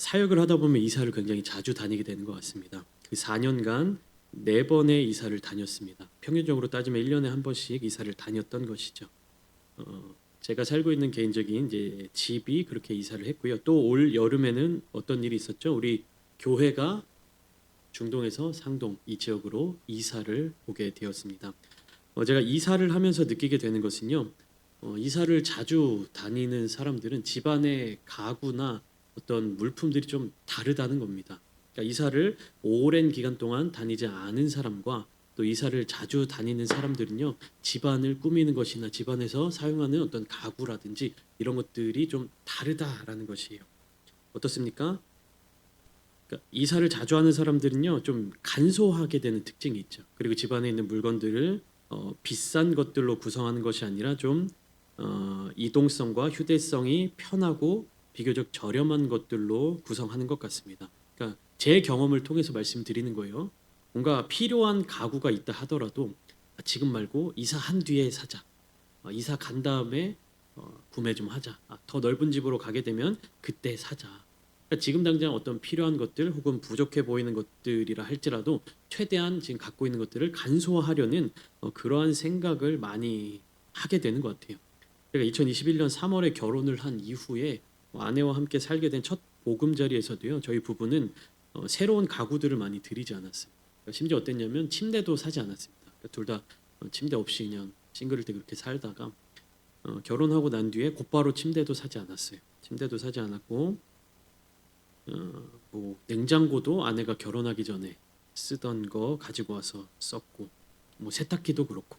사역을 하다 보면 이사를 굉장히 자주 다니게 되는 것 같습니다. 그 4년간 4번의 이사를 다녔습니다. 평균적으로 따지면 1년에 한 번씩 이사를 다녔던 것이죠. 제가 살고 있는 개인적인 이제 집이 그렇게 이사를 했고요. 또 올 여름에는 어떤 일이 있었죠? 우리 교회가 중동에서 상동 이 지역으로 이사를 오게 되었습니다. 제가 이사를 하면서 느끼게 되는 것은요. 이사를 자주 다니는 사람들은 집안의 가구나 어떤 물품들이 좀 다르다는 겁니다. 그러니까 이사를 오랜 기간 동안 다니지 않은 사람과 또 이사를 자주 다니는 사람들은요, 집안을 꾸미는 것이나 집안에서 사용하는 어떤 가구라든지 이런 것들이 좀 다르다라는 것이에요. 어떻습니까? 그러니까 이사를 자주 하는 사람들은요, 좀 간소하게 되는 특징이 있죠. 그리고 집안에 있는 물건들을 비싼 것들로 구성하는 것이 아니라 좀 이동성과 휴대성이 편하고 비교적 저렴한 것들로 구성하는 것 같습니다. 그러니까 제 경험을 통해서 말씀드리는 거예요. 뭔가 필요한 가구가 있다 하더라도 지금 말고 이사한 뒤에 사자. 이사 간 다음에 구매 좀 하자. 더 넓은 집으로 가게 되면 그때 사자. 그러니까 지금 당장 어떤 필요한 것들 혹은 부족해 보이는 것들이라 할지라도 최대한 지금 갖고 있는 것들을 간소화하려는 그러한 생각을 많이 하게 되는 것 같아요. 제가 2021년 3월에 결혼을 한 이후에 아내와 함께 살게 된 첫 보금자리에서도요. 저희 부부는 새로운 가구들을 많이 들이지 않았어요. 그러니까 심지어 어땠냐면 침대도 사지 않았습니다. 그러니까 둘 다 침대 없이 그냥 싱글일 때 그렇게 살다가 결혼하고 난 뒤에 곧바로 침대도 사지 않았어요. 침대도 사지 않았고 뭐 냉장고도 아내가 결혼하기 전에 쓰던 거 가지고 와서 썼고 뭐 세탁기도 그렇고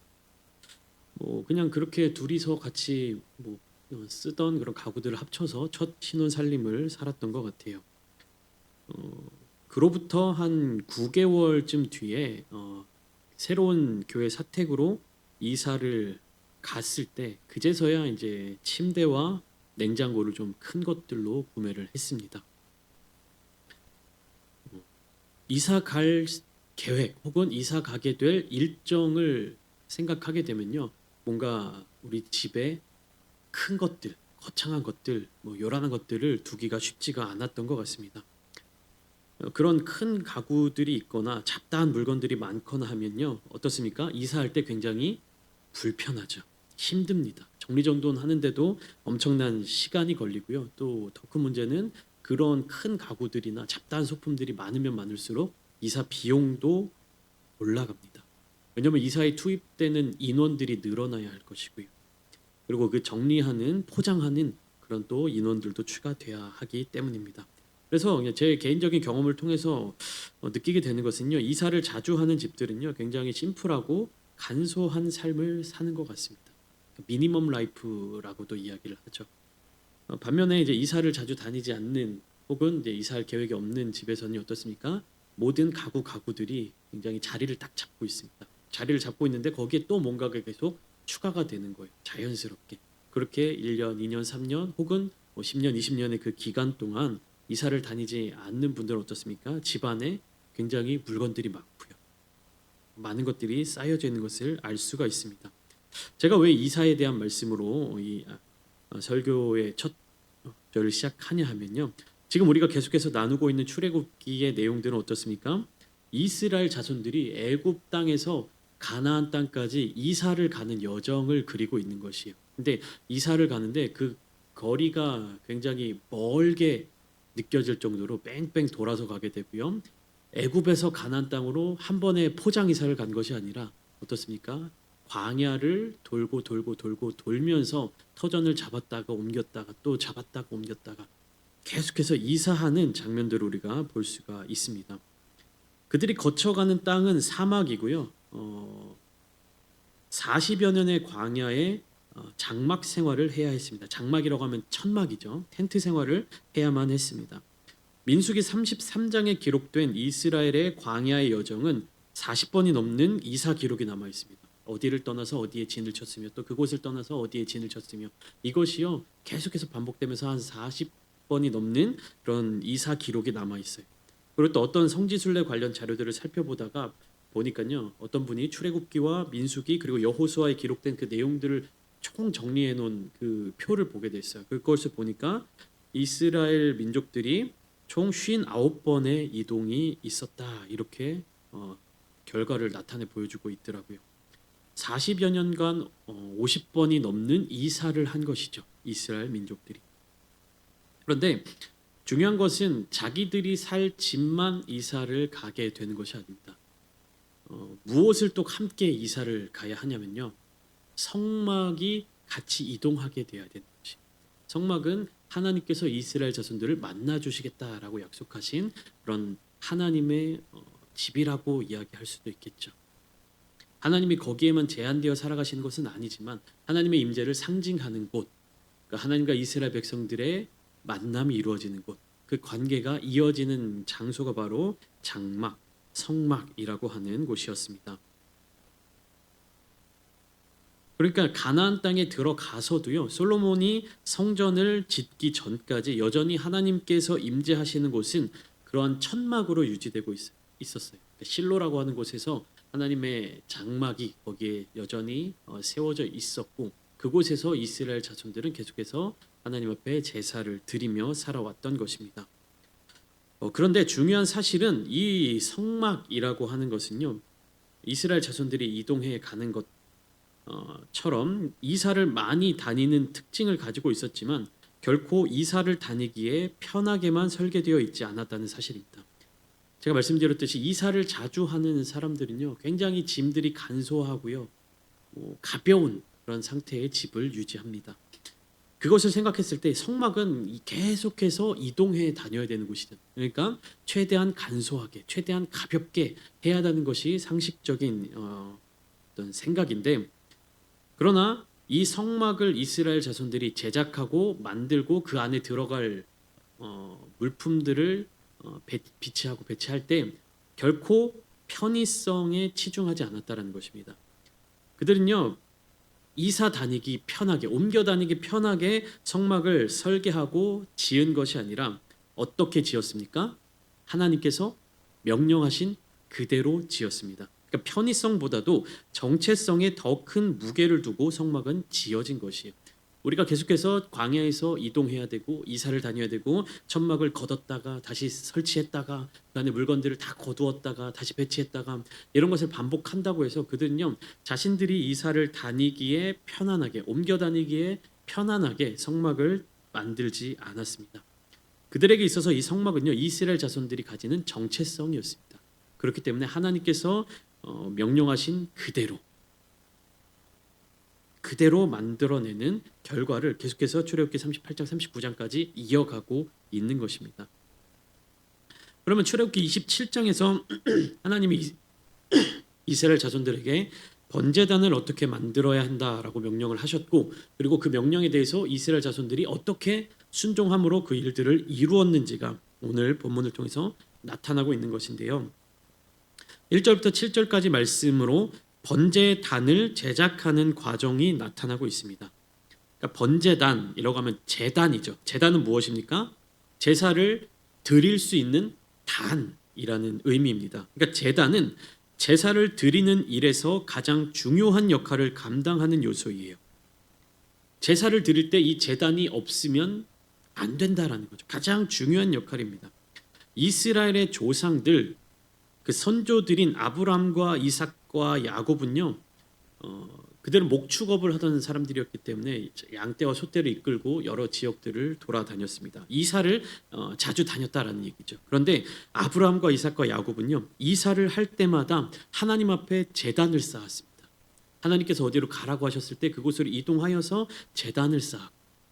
뭐 그냥 그렇게 둘이서 같이 뭐 쓰던 그런 가구들을 합쳐서 첫 신혼 살림을 살았던 것 같아요. 그로부터 한 9개월쯤 뒤에 새로운 교회 사택으로 이사를 갔을 때 그제서야 이제 침대와 냉장고를 좀 큰 것들로 구매를 했습니다. 이사 갈 계획 혹은 이사 가게 될 일정을 생각하게 되면요. 뭔가 우리 집에 큰 것들, 거창한 것들, 뭐 요란한 것들을 두기가 쉽지가 않았던 것 같습니다. 그런 큰 가구들이 있거나 잡다한 물건들이 많거나 하면요. 어떻습니까? 이사할 때 굉장히 불편하죠. 힘듭니다. 정리정돈 하는데도 엄청난 시간이 걸리고요. 또 더 큰 문제는 그런 큰 가구들이나 잡다한 소품들이 많으면 많을수록 이사 비용도 올라갑니다. 왜냐하면 이사에 투입되는 인원들이 늘어나야 할 것이고요. 그리고 그 정리하는 포장하는 그런 또 인원들도 추가돼야 하기 때문입니다. 그래서 제 개인적인 경험을 통해서 느끼게 되는 것은요. 이사를 자주 하는 집들은요. 굉장히 심플하고 간소한 삶을 사는 것 같습니다. 미니멈 라이프라고도 이야기를 하죠. 반면에 이제 이사를 자주 다니지 않는 혹은 이제 이사할 계획이 없는 집에서는 어떻습니까? 모든 가구들이 굉장히 자리를 딱 잡고 있습니다. 자리를 잡고 있는데 거기에 또 뭔가가 계속 추가가 되는 거예요. 자연스럽게. 그렇게 1년, 2년, 3년 혹은 뭐 10년, 20년의 그 기간 동안 이사를 다니지 않는 분들은 어떻습니까? 집안에 굉장히 물건들이 많고요. 많은 것들이 쌓여져 있는 것을 알 수가 있습니다. 제가 왜 이사에 대한 말씀으로 이 설교의 첫 절을 시작하냐 하면요. 지금 우리가 계속해서 나누고 있는 출애굽기의 내용들은 어떻습니까? 이스라엘 자손들이 애굽 땅에서 가나안 땅까지 이사를 가는 여정을 그리고 있는 것이에요. 근데 이사를 가는데 그 거리가 굉장히 멀게 느껴질 정도로 뺑뺑 돌아서 가게 되고요. 애굽에서 가나안 땅으로 한 번에 포장 이사를 간 것이 아니라 어떻습니까? 광야를 돌고 돌고 돌고 돌면서 터전을 잡았다가 옮겼다가 또 잡았다가 옮겼다가 계속해서 이사하는 장면들을 우리가 볼 수가 있습니다. 그들이 거쳐가는 땅은 사막이고요. 40여 년의 광야에 장막 생활을 해야 했습니다. 장막이라고 하면 천막이죠. 텐트 생활을 해야만 했습니다. 민수기 33장에 기록된 이스라엘의 광야의 여정은 40번이 넘는 이사 기록이 남아 있습니다. 어디를 떠나서 어디에 진을 쳤으며 또 그곳을 떠나서 어디에 진을 쳤으며 이것이요 계속해서 반복되면서 한 40번이 넘는 그런 이사 기록이 남아 있어요. 그리고 또 어떤 성지순례 관련 자료들을 살펴보다가 보니까요 어떤 분이 출애굽기와 민수기 그리고 여호수아에 기록된 그 내용들을 총 정리해 놓은 그 표를 보게 됐어요. 그것을 보니까 이스라엘 민족들이 총 59번의 이동이 있었다. 이렇게 결과를 나타내 보여주고 있더라고요. 40여 년간 50번이 넘는 이사를 한 것이죠. 이스라엘 민족들이. 그런데 중요한 것은 자기들이 살 집만 이사를 가게 되는 것이 아닙니다. 무엇을 또 함께 이사를 가야 하냐면요. 성막이 같이 이동하게 되어야 되는 것이. 성막은 하나님께서 이스라엘 자손들을 만나 주시겠다라고 약속하신 그런 하나님의 집이라고 이야기할 수도 있겠죠. 하나님이 거기에만 제한되어 살아가시는 것은 아니지만 하나님의 임재를 상징하는 곳, 그러니까 하나님과 이스라엘 백성들의 만남이 이루어지는 곳, 그 관계가 이어지는 장소가 바로 장막, 성막이라고 하는 곳이었습니다. 그러니까 가나안 땅에 들어가서도요, 솔로몬이 성전을 짓기 전까지 여전히 하나님께서 임재하시는 곳은 그러한 천막으로 유지되고 있었어요. 그러니까 실로라고 하는 곳에서 하나님의 장막이 거기에 여전히 세워져 있었고, 그곳에서 이스라엘 자손들은 계속해서 하나님 앞에 제사를 드리며 살아왔던 것입니다. 그런데 중요한 사실은 이 성막이라고 하는 것은요, 이스라엘 자손들이 이동해 가는 것처럼 이사를 많이 다니는 특징을 가지고 있었지만 결코 이사를 다니기에 편하게만 설계되어 있지 않았다는 사실입니다. 제가 말씀드렸듯이 이사를 자주 하는 사람들은요, 굉장히 짐들이 간소하고요, 가벼운 그런 상태의 집을 유지합니다. 그것을 생각했을 때 성막은 계속해서 이동해 다녀야 되는 곳이죠. 그러니까 최대한 간소하게, 최대한 가볍게 해야 하는 것이 상식적인 어떤 생각인데, 그러나 이 성막을 이스라엘 자손들이 제작하고 만들고 그 안에 들어갈 물품들을 비치하고 배치할 때 결코 편의성에 치중하지 않았다라는 것입니다. 그들은요, 이사 다니기 편하게, 옮겨 다니기 편하게 성막을 설계하고 지은 것이 아니라 어떻게 지었습니까? 하나님께서 명령하신 그대로 지었습니다. 그러니까 편의성보다도 정체성에 더 큰 무게를 두고 성막은 지어진 것이에요. 우리가 계속해서 광야에서 이동해야 되고 이사를 다녀야 되고 천막을 걷었다가 다시 설치했다가 그 안에 물건들을 다 거두었다가 다시 배치했다가 이런 것을 반복한다고 해서 그들은요, 자신들이 이사를 다니기에 편안하게, 옮겨 다니기에 편안하게 성막을 만들지 않았습니다. 그들에게 있어서 이 성막은요, 이스라엘 자손들이 가지는 정체성이었습니다. 그렇기 때문에 하나님께서 명령하신 그대로 만들어내는 결과를 계속해서 출애굽기 38장 39장까지 이어가고 있는 것입니다. 그러면 출애굽기 27장에서 하나님이 이스라엘 자손들에게 번제단을 어떻게 만들어야 한다라고 명령을 하셨고, 그리고 그 명령에 대해서 이스라엘 자손들이 어떻게 순종함으로 그 일들을 이루었는지가 오늘 본문을 통해서 나타나고 있는 것인데요. 1절부터 7절까지 말씀으로 번제단을 제작하는 과정이 나타나고 있습니다. 그러니까 번제단이라고 하면 제단이죠. 제단은 무엇입니까? 제사를 드릴 수 있는 단이라는 의미입니다. 그러니까 제단은 제사를 드리는 일에서 가장 중요한 역할을 감당하는 요소이에요. 제사를 드릴 때 이 제단이 없으면 안 된다라는 거죠. 가장 중요한 역할입니다. 이스라엘의 조상들, 그 선조들인 아브람과 이삭과 야곱은요, 그들은 목축업을 하던 사람들이었기 때문에 양떼와 소떼를 이끌고 여러 지역들을 돌아다녔습니다. 이사를 자주 다녔다라는 얘기죠. 그런데 아브람과 이삭과 야곱은요, 이사를 할 때마다 하나님 앞에 제단을 쌓았습니다. 하나님께서 어디로 가라고 하셨을 때 그곳으로 이동하여서 제단을 쌓고,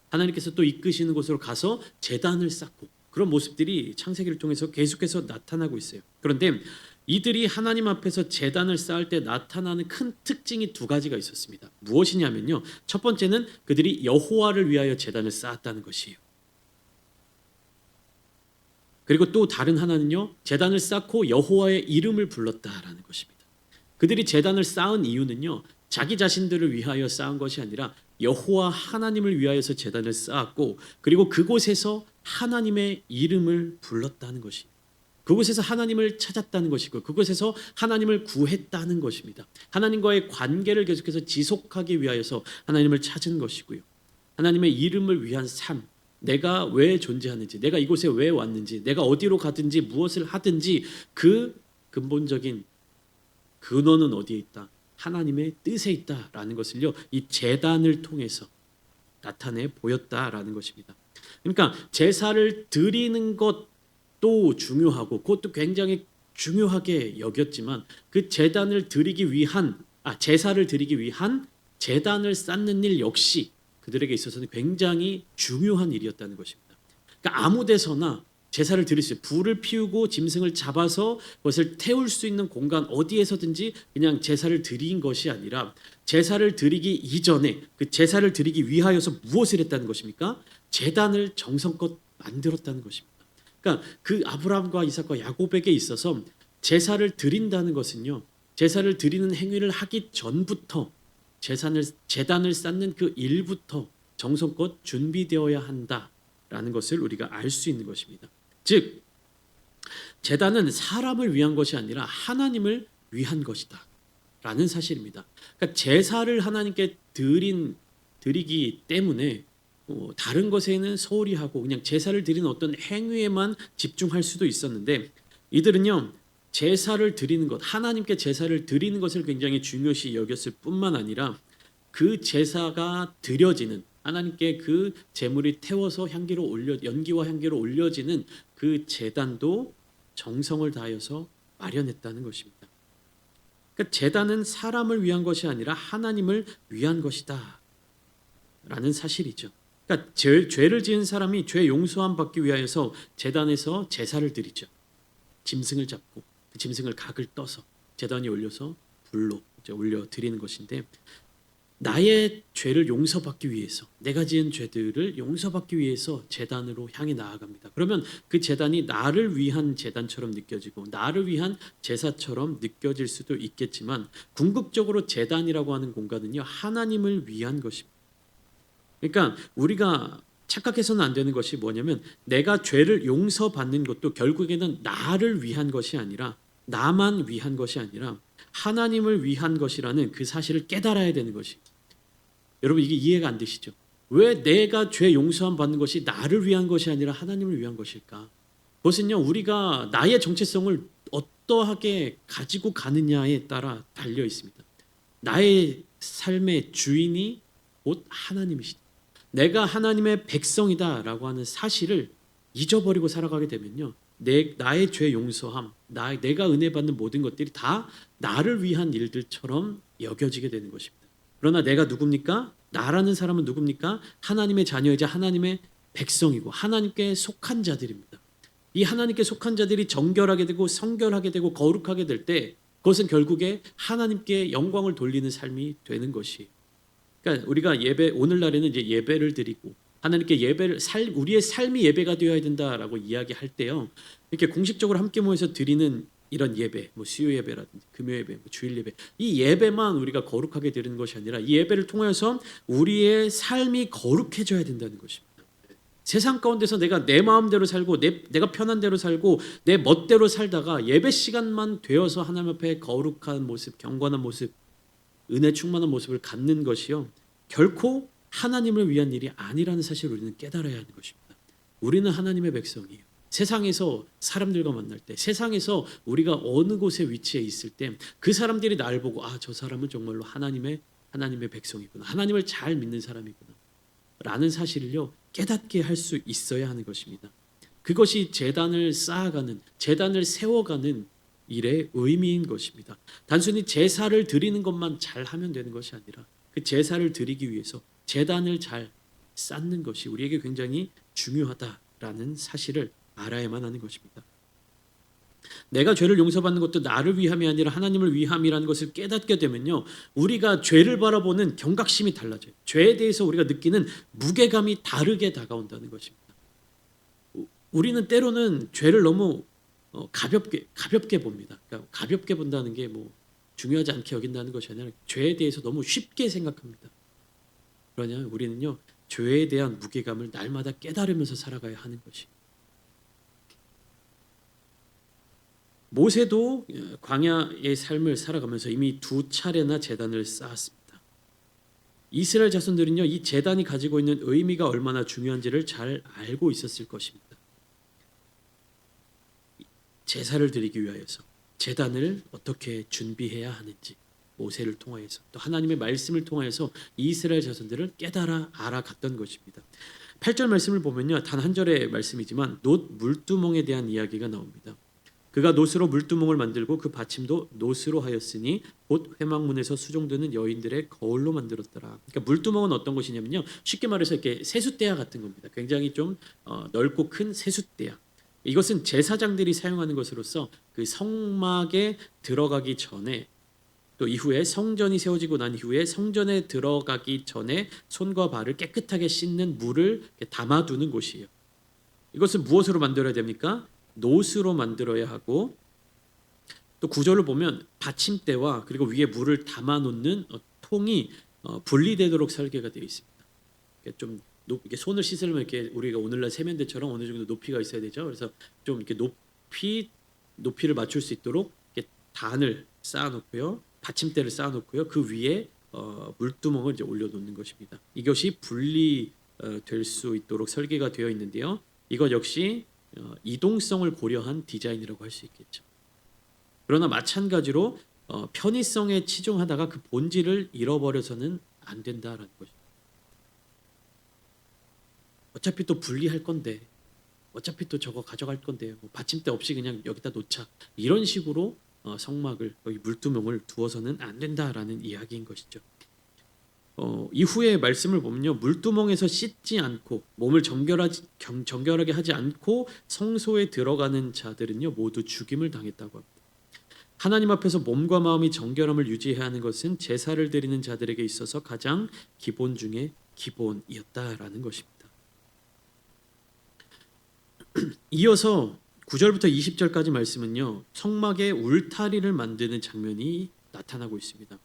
하나님께서 또 이끄시는 곳으로 가서 제단을 쌓고, 그런 모습들이 창세기를 통해서 계속해서 나타나고 있어요. 그런데 이들이 하나님 앞에서 제단을 쌓을 때 나타나는 큰 특징이 두 가지가 있었습니다. 무엇이냐면요, 첫 번째는 그들이 여호와를 위하여 제단을 쌓았다는 것이에요. 그리고 또 다른 하나는요, 제단을 쌓고 여호와의 이름을 불렀다라는 것입니다. 그들이 제단을 쌓은 이유는요, 자기 자신들을 위하여 쌓은 것이 아니라 여호와 하나님을 위하여서 제단을 쌓았고, 그리고 그곳에서 하나님의 이름을 불렀다는 것입니다. 그곳에서 하나님을 찾았다는 것이고, 그곳에서 하나님을 구했다는 것입니다. 하나님과의 관계를 계속해서 지속하기 위하여서 하나님을 찾은 것이고요. 하나님의 이름을 위한 삶, 내가 왜 존재하는지, 내가 이곳에 왜 왔는지, 내가 어디로 가든지 무엇을 하든지 그 근본적인 근원은 어디에 있다? 하나님의 뜻에 있다라는 것을요, 이 제단을 통해서 나타내 보였다라는 것입니다. 그러니까 제사를 드리는 것도 중요하고 그것도 굉장히 중요하게 여겼지만 그 제단을 드리기 위한 제사를 드리기 위한 제단을 쌓는 일 역시 그들에게 있어서는 굉장히 중요한 일이었다는 것입니다. 그러니까 아무 데서나 제사를 드릴 수 있어요. 불을 피우고 짐승을 잡아서 그것을 태울 수 있는 공간 어디에서든지 그냥 제사를 드린 것이 아니라 제사를 드리기 이전에 그 제사를 드리기 위하여서 무엇을 했다는 것입니까? 제단을 정성껏 만들었다는 것입니다. 그러니까 그 아브라함과 이삭과 야곱에게 있어서 제사를 드린다는 것은요, 제사를 드리는 행위를 하기 전부터 제단을 쌓는 그 일부터 정성껏 준비되어야 한다라는 것을 우리가 알 수 있는 것입니다. 즉 제단은 사람을 위한 것이 아니라 하나님을 위한 것이다 라는 사실입니다. 그러니까 제사를 하나님께 드리기 때문에 다른 것에는 소홀히 하고 그냥 제사를 드리는 어떤 행위에만 집중할 수도 있었는데, 이들은요 제사를 드리는 것, 하나님께 제사를 드리는 것을 굉장히 중요시 여겼을 뿐만 아니라 그 제사가 드려지는, 하나님께 그 제물이 태워서 연기와 향기로 올려지는 그 제단도 정성을 다하여서 마련했다는 것입니다. 그러니까 제단은 사람을 위한 것이 아니라 하나님을 위한 것이다 라는 사실이죠. 그러니까 죄를 지은 사람이 죄 용서함 받기 위하여서 제단에서 제사를 드리죠. 짐승을 잡고 그 짐승을 각을 떠서 제단에 올려서 불로 올려 드리는 것인데, 나의 죄를 용서받기 위해서, 내가 지은 죄들을 용서받기 위해서 제단으로 향해 나아갑니다. 그러면 그 제단이 나를 위한 제단처럼 느껴지고 나를 위한 제사처럼 느껴질 수도 있겠지만, 궁극적으로 제단이라고 하는 공간은요 하나님을 위한 것입니다. 그러니까 우리가 착각해서는 안 되는 것이 뭐냐면, 내가 죄를 용서받는 것도 결국에는 나를 위한 것이 아니라, 나만 위한 것이 아니라 하나님을 위한 것이라는 그 사실을 깨달아야 되는 것이. 여러분 이게 이해가 안 되시죠? 왜 내가 죄 용서함 받는 것이 나를 위한 것이 아니라 하나님을 위한 것일까? 그것은요 우리가 나의 정체성을 어떠하게 가지고 가느냐에 따라 달려 있습니다. 나의 삶의 주인이 곧 하나님이시다. 내가 하나님의 백성이다라고 하는 사실을 잊어버리고 살아가게 되면요, 나의 죄 용서함, 내가 은혜 받는 모든 것들이 다 나를 위한 일들처럼 여겨지게 되는 것입니다. 그러나 내가 누굽니까? 나라는 사람은 누굽니까? 하나님의 자녀이자 하나님의 백성이고 하나님께 속한 자들입니다. 이 하나님께 속한 자들이 정결하게 되고 성결하게 되고 거룩하게 될 때 그것은 결국에 하나님께 영광을 돌리는 삶이 되는 것이. 그러니까 우리가 오늘날에는 이제 예배를 드리고 하나님께 우리의 삶이 예배가 되어야 된다라고 이야기할 때요, 이렇게 공식적으로 함께 모여서 드리는 이런 예배, 수요 예배라든지 금요 예배, 주일 예배, 이 예배만 우리가 거룩하게 드리는 것이 아니라 이 예배를 통해서 우리의 삶이 거룩해져야 된다는 것입니다. 세상 가운데서 내가 내 마음대로 살고 내가 편한 대로 살고 내 멋대로 살다가 예배 시간만 되어서 하나님 앞에 거룩한 모습, 경건한 모습, 은혜 충만한 모습을 갖는 것이요, 결코 하나님을 위한 일이 아니라는 사실을 우리는 깨달아야 하는 것입니다. 우리는 하나님의 백성이에요. 세상에서 사람들과 만날 때, 세상에서 우리가 어느 곳에 위치해 있을 때 그 사람들이 나를 보고 저 사람은 정말로 하나님의 백성이구나, 하나님을 잘 믿는 사람이구나 라는 사실을요 깨닫게 할 수 있어야 하는 것입니다. 그것이 제단을 쌓아가는, 제단을 세워가는 일의 의미인 것입니다. 단순히 제사를 드리는 것만 잘하면 되는 것이 아니라 그 제사를 드리기 위해서 제단을 잘 쌓는 것이 우리에게 굉장히 중요하다라는 사실을 알아야만 하는 것입니다. 내가 죄를 용서받는 것도 나를 위함이 아니라 하나님을 위함이라는 것을 깨닫게 되면요, 우리가 죄를 바라보는 경각심이 달라져요. 죄에 대해서 우리가 느끼는 무게감이 다르게 다가온다는 것입니다. 우리는 때로는 죄를 너무 가볍게 봅니다. 그러니까 가볍게 본다는 게 중요하지 않게 여긴다는 것이 아니라 죄에 대해서 너무 쉽게 생각합니다. 그러냐, 우리는요 죄에 대한 무게감을 날마다 깨달으면서 살아가야 하는 것이. 모세도 광야의 삶을 살아가면서 이미 2차례나 제단을 쌓았습니다. 이스라엘 자손들은요, 이 제단이 가지고 있는 의미가 얼마나 중요한지를 잘 알고 있었을 것입니다. 제사를 드리기 위하여서 제단을 어떻게 준비해야 하는지 모세를 통하여서 또 하나님의 말씀을 통하여서 이스라엘 자손들을 깨달아 알아갔던 것입니다. 8절 말씀을 보면요, 단 한 절의 말씀이지만 놋 물두멍에 대한 이야기가 나옵니다. 그가 놋으로 물두멍을 만들고 그 받침도 놋으로 하였으니 곧 회막문에서 수종드는 여인들의 거울로 만들었더라. 그러니까 물두멍은 어떤 것이냐면요, 쉽게 말해서 이렇게 세숫대야 같은 겁니다. 굉장히 좀 넓고 큰 세숫대야. 이것은 제사장들이 사용하는 것으로서 그 성막에 들어가기 전에 또 이후에 성전이 세워지고 난 이후에 성전에 들어가기 전에 손과 발을 깨끗하게 씻는 물을 담아두는 곳이에요. 이것은 무엇으로 만들어야 됩니까? 놋으로 만들어야 하고, 또 구절을 보면 받침대와 그리고 위에 물을 담아놓는 통이 분리되도록 설계가 되어 있습니다. 좀 이렇게 손을 씻으려면 이렇게 우리가 오늘날 세면대처럼 어느 정도 높이가 있어야 되죠. 그래서 좀 이렇게 높이를 맞출 수 있도록 이렇게 단을 쌓아놓고요, 받침대를 쌓아놓고요, 그 위에 물두멍을 이제 올려놓는 것입니다. 이것이 분리될 수 있도록 설계가 되어 있는데요. 이것 역시 이동성을 고려한 디자인이라고 할 수 있겠죠. 그러나 마찬가지로 편의성에 치중하다가 그 본질을 잃어버려서는 안 된다라는 것입니다. 어차피 또 분리할 건데, 어차피 또 저거 가져갈 건데, 뭐 받침대 없이 그냥 여기다 놓자, 이런 식으로 성막을 여기 물두멍을 두어서는 안 된다라는 이야기인 것이죠. 이후에 말씀을 보면요, 물두멍에서 씻지 않고 몸을 정결하게 하지 않고 성소에 들어가는 자들은요 모두 죽임을 당했다고 합니다. 하나님 앞에서 몸과 마음이 정결함을 유지해야 하는 것은 제사를 드리는 자들에게 있어서 가장 기본 중에 기본이었다라는 것입니다. 이어서 9절부터 20절까지 말씀은요, 성막의 울타리를 만드는 장면이 나타나고 있습니다.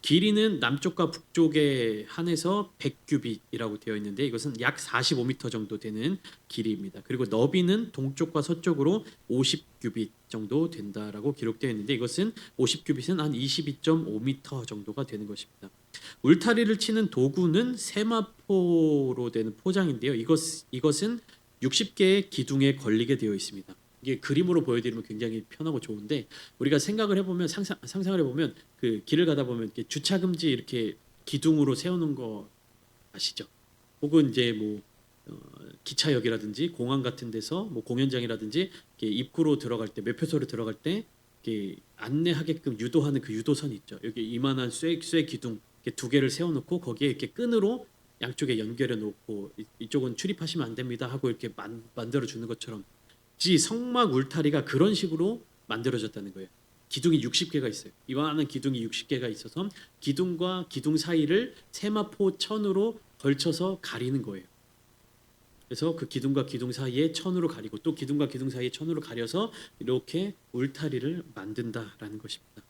길이는 남쪽과 북쪽에 한해서 100규빗이라고 되어 있는데 이것은 약 45m 정도 되는 길이입니다. 그리고 너비는 동쪽과 서쪽으로 50규빗 정도 된다라고 기록되어 있는데 이것은 50규빗은 한 22.5m 정도가 되는 것입니다. 울타리를 치는 도구는 세마포로 되는 포장인데요. 이것은 60개의 기둥에 걸리게 되어 있습니다. 이게 그림으로 보여드리면 굉장히 편하고 좋은데, 우리가 생각을 해보면 상상을 해보면 그 길을 가다 보면 이렇게 주차금지 이렇게 기둥으로 세우는 거 아시죠? 혹은 이제 뭐 기차역이라든지 공항 같은 데서 뭐 공연장이라든지 이렇게 입구로 들어갈 때, 매표소로 들어갈 때 이렇게 안내하게끔 유도하는 그 유도선 있죠. 여기 이만한 쇠 기둥 이렇게 두 개를 세워놓고 거기에 이렇게 끈으로 양쪽에 연결해 놓고 이쪽은 출입하시면 안 됩니다 하고 이렇게 만들어 주는 것처럼, 성막 울타리가 그런 식으로 만들어졌다는 거예요. 기둥이 60개가 있어요. 이만한 기둥이 60개가 있어서 기둥과 기둥 사이를 세마포 천으로 걸쳐서 가리는 거예요. 그래서 그 기둥과 기둥 사이에 천으로 가리고 또 기둥과 기둥 사이에 천으로 가려서 이렇게 울타리를 만든다라는 것입니다.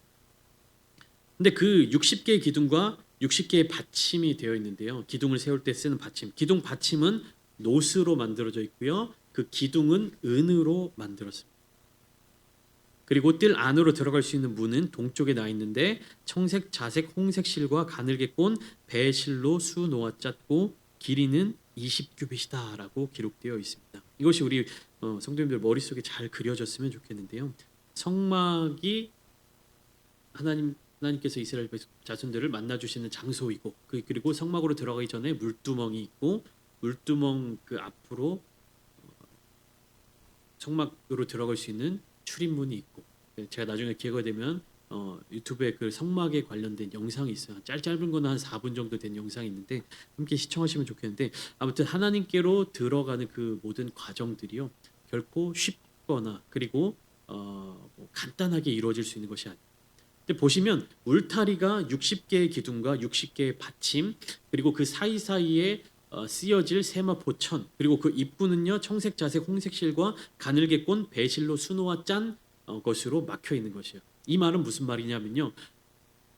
근데 그 60개의 기둥과 60개의 받침이 되어 있는데요. 기둥을 세울 때 쓰는 받침. 기둥 받침은 놋으로 만들어져 있고요. 그 기둥은 은으로 만들었습니다. 그리고 뜰 안으로 들어갈 수 있는 문은 동쪽에 나 있는데 청색, 자색, 홍색 실과 가늘게 꼰 배실로 수 놓아 짰고 길이는 20규빗이다라고 기록되어 있습니다. 이것이 우리 성도님들 머릿속에 잘 그려졌으면 좋겠는데요. 성막이 하나님께서 이스라엘 자손들을 만나 주시는 장소이고, 그리고 성막으로 들어가기 전에 물두멍이 있고, 물두멍 그 앞으로 성막으로 들어갈 수 있는 출입문이 있고, 제가 나중에 기회가 되면 유튜브에 그 성막에 관련된 영상이 있어요. 짧은 거는 한 4분 정도 된 영상이 있는데 함께 시청하시면 좋겠는데, 아무튼 하나님께로 들어가는 그 모든 과정들이요 결코 쉽거나 그리고 뭐 간단하게 이루어질 수 있는 것이 아니에요. 근데 보시면 울타리가 60개의 기둥과 60개의 받침, 그리고 그 사이사이에 쓰여질 세마포천, 그리고 그 입구는요 청색, 자색, 홍색 실과 가늘게 꼰 배실로 수놓아 짠 것으로 막혀 있는 것이에요. 이 말은 무슨 말이냐면요,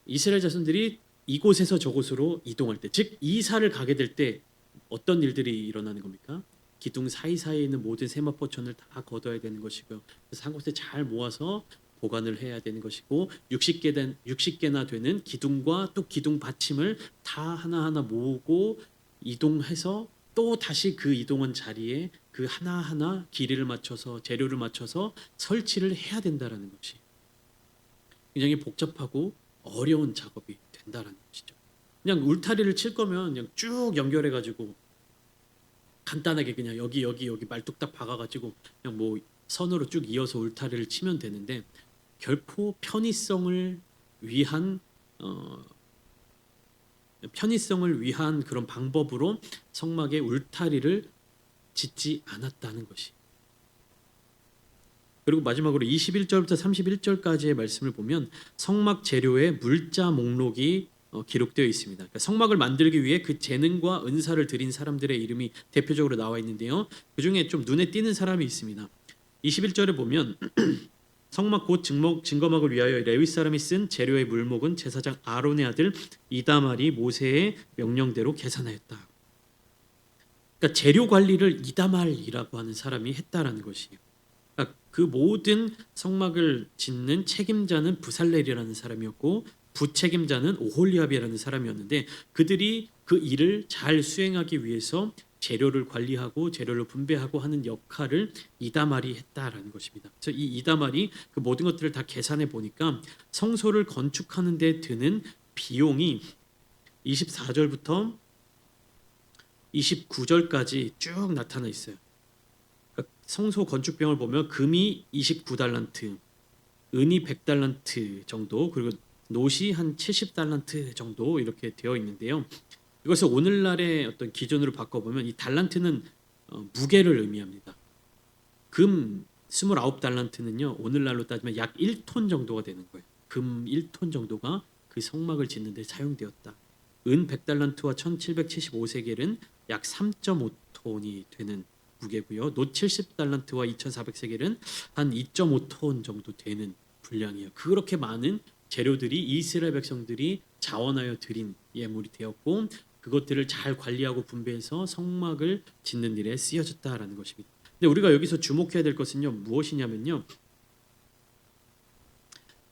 이스라엘 자손들이 이곳에서 저곳으로 이동할 때, 즉 이사를 가게 될 때 어떤 일들이 일어나는 겁니까? 기둥 사이사이에 있는 모든 세마포천을 다 걷어야 되는 것이고요. 그래서 한 곳에 잘 모아서 보관을 해야 되는 것이고 60개나 되는 기둥과 또 기둥 받침을 다 하나하나 모으고 이동해서 또 다시 그 이동한 자리에 그 하나하나 길이를 맞춰서 재료를 맞춰서 설치를 해야 된다라는 것이 굉장히 복잡하고 어려운 작업이 된다라는 것이죠. 그냥 울타리를 칠 거면 그냥 쭉 연결해 가지고 간단하게 그냥 여기 말뚝딱 박아 가지고 그냥 뭐 선으로 쭉 이어서 울타리를 치면 되는데 결코 위한 어, 편의성을 위한 그런 방법으로 성막의 울타리를 짓지 않았다는 것이. 그리고 마지막으로 21절부터 31절까지의 말씀을 보면 성막 재료의 물자 목록이 기록되어 있습니다. 그러니까 성막을 만들기 위해 그 재능과 은사를 들인 사람들의 이름이 대표적으로 나와 있는데요. 그 중에 좀 눈에 띄는 사람이 있습니다. 21절에 보면 성막 곧 증거막을 위하여 레위 사람이 쓴 재료의 물목은 제사장 아론의 아들 이다말이 모세의 명령대로 계산하였다. 그러니까 재료 관리를 이다말이라고 하는 사람이 했다라는 것이에요. 그러니까 그 모든 성막을 짓는 책임자는 부살렐이라는 사람이었고 부책임자는 오홀리압이라는 사람이었는데 그들이 그 일을 잘 수행하기 위해서 재료를 관리하고 재료를 분배하고 하는 역할을 이다말이 했다라는 것입니다. 그래서 이 이다말이 그 모든 것들을 다 계산해 보니까 성소를 건축하는 데 드는 비용이 24절부터 29절까지 쭉 나타나 있어요. 그러니까 성소 건축 비용을 보면 금이 29달란트, 은이 100달란트 정도, 그리고 노시 한 70달란트 정도 이렇게 되어 있는데요. 이것을 오늘날의 어떤 기준으로 바꿔보면 이 달란트는 무게를 의미합니다. 금 29달란트는요. 오늘날로 따지면 약 1톤 정도가 되는 거예요. 금 1톤 정도가 그 성막을 짓는 데 사용되었다. 은 100달란트와 1775세겔은 약 3.5톤이 되는 무게고요. 노 70달란트와 2400세겔은 한 2.5톤 정도 되는 분량이에요. 그렇게 많은 재료들이 이스라엘 백성들이 자원하여 드린 예물이 되었고 그것들을 잘 관리하고 분배해서 성막을 짓는 일에 쓰여졌다라는 것입니다. 근데 우리가 여기서 주목해야 될 것은요. 무엇이냐면요.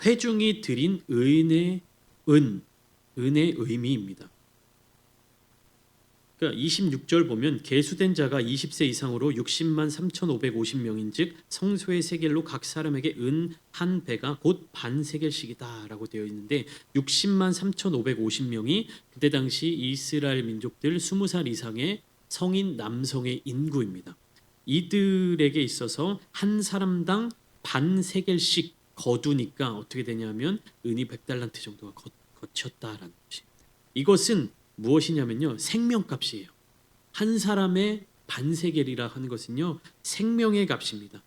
회중이 드린 은의 의미입니다. 그러니까 26절 보면 계수된 자가 20세 이상으로 60만 3,550명인즉 성소의 세겔로 각 사람에게 은 한 배가 곧 반 세겔씩이다라고 되어 있는데 60만 3,550명이 그때 당시 이스라엘 민족들 20살 이상의 성인 남성의 인구입니다. 이들에게 있어서 한 사람당 반 세겔씩 거두니까 어떻게 되냐면 은이 100달란트 정도가 거쳤다라는 것이. 이것은 무엇이냐면요. 생명값이에요. 한 사람의 반세겔이라 하는 것은요. 생명의 값입니다.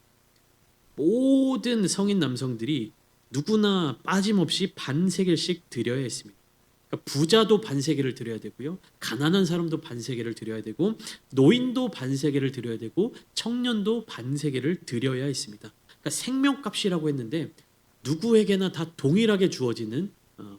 모든 성인 남성들이 누구나 빠짐없이 반세겔씩 드려야 했습니다. 그러니까 부자도 반세겔을 드려야 되고요. 가난한 사람도 반세겔을 드려야 되고 노인도 반세겔을 드려야 되고 청년도 반세겔을 드려야 했습니다. 그러니까 생명값이라고 했는데 누구에게나 다 동일하게 주어지는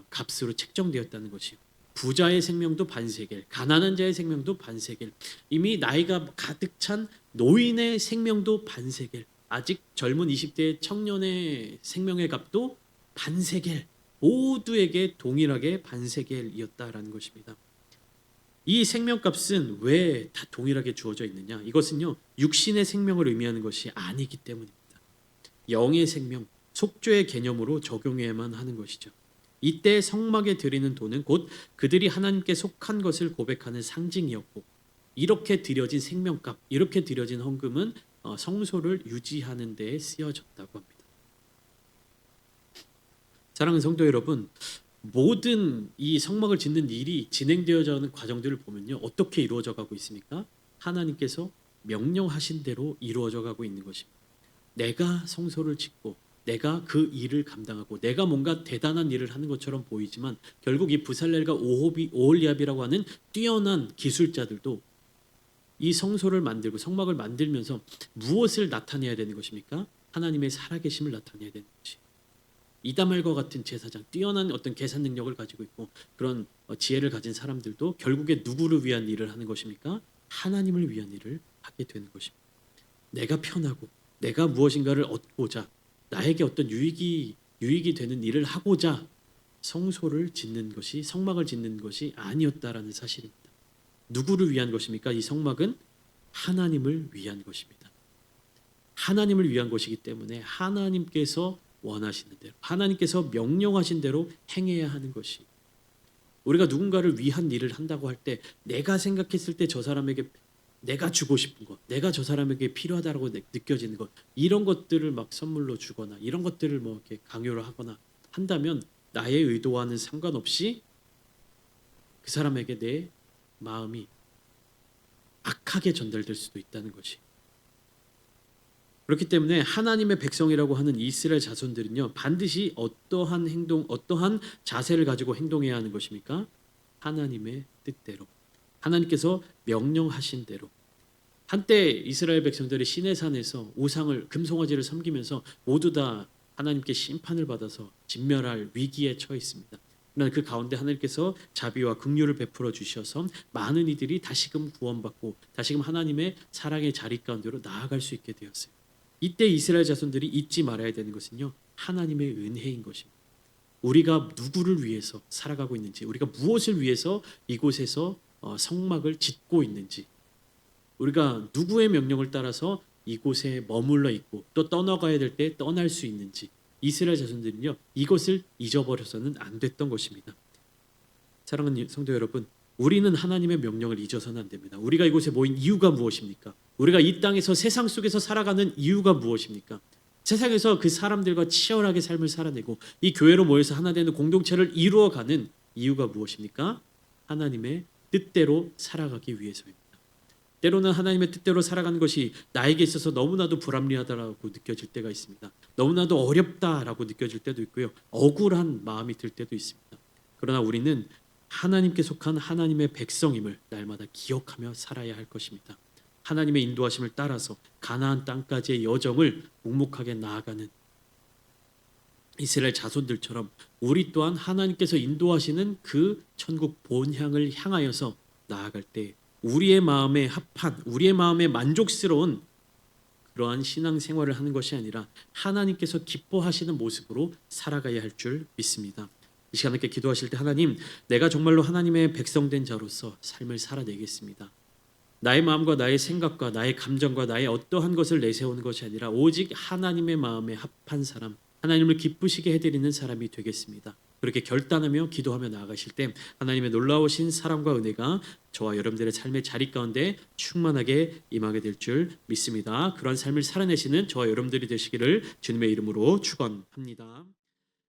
값으로 책정되었다는 것이요. 부자의 생명도 반세겔, 가난한 자의 생명도 반세겔, 이미 나이가 가득 찬 노인의 생명도 반세겔, 아직 젊은 20대 청년의 생명의 값도 반세겔, 모두에게 동일하게 반세겔이었다라는 것입니다. 이 생명값은 왜 다 동일하게 주어져 있느냐? 이것은요 육신의 생명을 의미하는 것이 아니기 때문입니다. 영의 생명, 속죄의 개념으로 적용해야만 하는 것이죠. 이때 성막에 드리는 돈은 곧 그들이 하나님께 속한 것을 고백하는 상징이었고 이렇게 드려진 생명값, 이렇게 드려진 헌금은 성소를 유지하는 데에 쓰여졌다고 합니다. 사랑하는 성도 여러분, 모든 이 성막을 짓는 일이 진행되어져 가는 과정들을 보면요. 어떻게 이루어져 가고 있습니까? 하나님께서 명령하신 대로 이루어져 가고 있는 것입니다. 내가 성소를 짓고 내가 그 일을 감당하고 내가 뭔가 대단한 일을 하는 것처럼 보이지만 결국 이 부살렐과 오홀리압이라고 하는 뛰어난 기술자들도 이 성소를 만들고 성막을 만들면서 무엇을 나타내야 되는 것입니까? 하나님의 살아계심을 나타내야 되는 것이. 이다말과 같은 제사장, 뛰어난 어떤 계산 능력을 가지고 있고 그런 지혜를 가진 사람들도 결국에 누구를 위한 일을 하는 것입니까? 하나님을 위한 일을 하게 되는 것입니다. 내가 편하고 내가 무엇인가를 얻고자 나에게 어떤 유익이 되는 일을 하고자 성소를 짓는 것이 성막을 짓는 것이 아니었다라는 사실입니다. 누구를 위한 것입니까? 이 성막은 하나님을 위한 것입니다. 하나님을 위한 것이기 때문에 하나님께서 원하시는 대로, 하나님께서 명령하신 대로 행해야 하는 것이, 우리가 누군가를 위한 일을 한다고 할 때 내가 생각했을 때 저 사람에게 내가 주고 싶은 것, 내가 저 사람에게 필요하다고 느껴지는 것, 이런 것들을 막 선물로 주거나 이런 것들을 뭐 이렇게 강요를 하거나 한다면 나의 의도와는 상관없이 그 사람에게 내 마음이 악하게 전달될 수도 있다는 것이. 그렇기 때문에 하나님의 백성이라고 하는 이스라엘 자손들은요, 반드시 어떠한 행동, 어떠한 자세를 가지고 행동해야 하는 것입니까? 하나님의 뜻대로, 하나님께서 명령하신 대로. 한때 이스라엘 백성들이 시내산에서 우상을, 금송아지를 섬기면서 모두 다 하나님께 심판을 받아서 진멸할 위기에 처해 있습니다. 그러나 그 가운데 하나님께서 자비와 긍휼을 베풀어 주셔서 많은 이들이 다시금 구원받고 다시금 하나님의 사랑의 자리 가운데로 나아갈 수 있게 되었어요. 이때 이스라엘 자손들이 잊지 말아야 되는 것은요, 하나님의 은혜인 것입니다. 우리가 누구를 위해서 살아가고 있는지, 우리가 무엇을 위해서 이곳에서 성막을 짓고 있는지, 우리가 누구의 명령을 따라서 이곳에 머물러 있고 또 떠나가야 될 때 떠날 수 있는지, 이스라엘 자손들은요, 이것을 잊어버려서는 안 됐던 것입니다. 사랑하는 성도 여러분, 우리는 하나님의 명령을 잊어서는 안 됩니다. 우리가 이곳에 모인 이유가 무엇입니까? 우리가 이 땅에서 세상 속에서 살아가는 이유가 무엇입니까? 세상에서 그 사람들과 치열하게 삶을 살아내고 이 교회로 모여서 하나 되는 공동체를 이루어가는 이유가 무엇입니까? 하나님의 뜻대로 살아가기 위해서입니다. 때로는 하나님의 뜻대로 살아가는 것이 나에게 있어서 너무나도 불합리하다라고 느껴질 때가 있습니다. 너무나도 어렵다라고 느껴질 때도 있고요. 억울한 마음이 들 때도 있습니다. 그러나 우리는 하나님께 속한 하나님의 백성임을 날마다 기억하며 살아야 할 것입니다. 하나님의 인도하심을 따라서 가나안 땅까지의 여정을 묵묵하게 나아가는 이스라엘 자손들처럼 우리 또한 하나님께서 인도하시는 그 천국 본향을 향하여서 나아갈 때 우리의 마음에 합한, 우리의 마음에 만족스러운 그러한 신앙생활을 하는 것이 아니라 하나님께서 기뻐하시는 모습으로 살아가야 할 줄 믿습니다. 이 시간 함께 기도하실 때, 하나님, 내가 정말로 하나님의 백성된 자로서 삶을 살아내겠습니다. 나의 마음과 나의 생각과 나의 감정과 나의 어떠한 것을 내세우는 것이 아니라 오직 하나님의 마음에 합한 사람, 하나님을 기쁘시게 해드리는 사람이 되겠습니다. 그렇게 결단하며 기도하며 나아가실 때 하나님의 놀라우신 사랑과 은혜가 저와 여러분들의 삶의 자리 가운데 충만하게 임하게 될 줄 믿습니다. 그런 삶을 살아내시는 저와 여러분들이 되시기를 주님의 이름으로 축원합니다.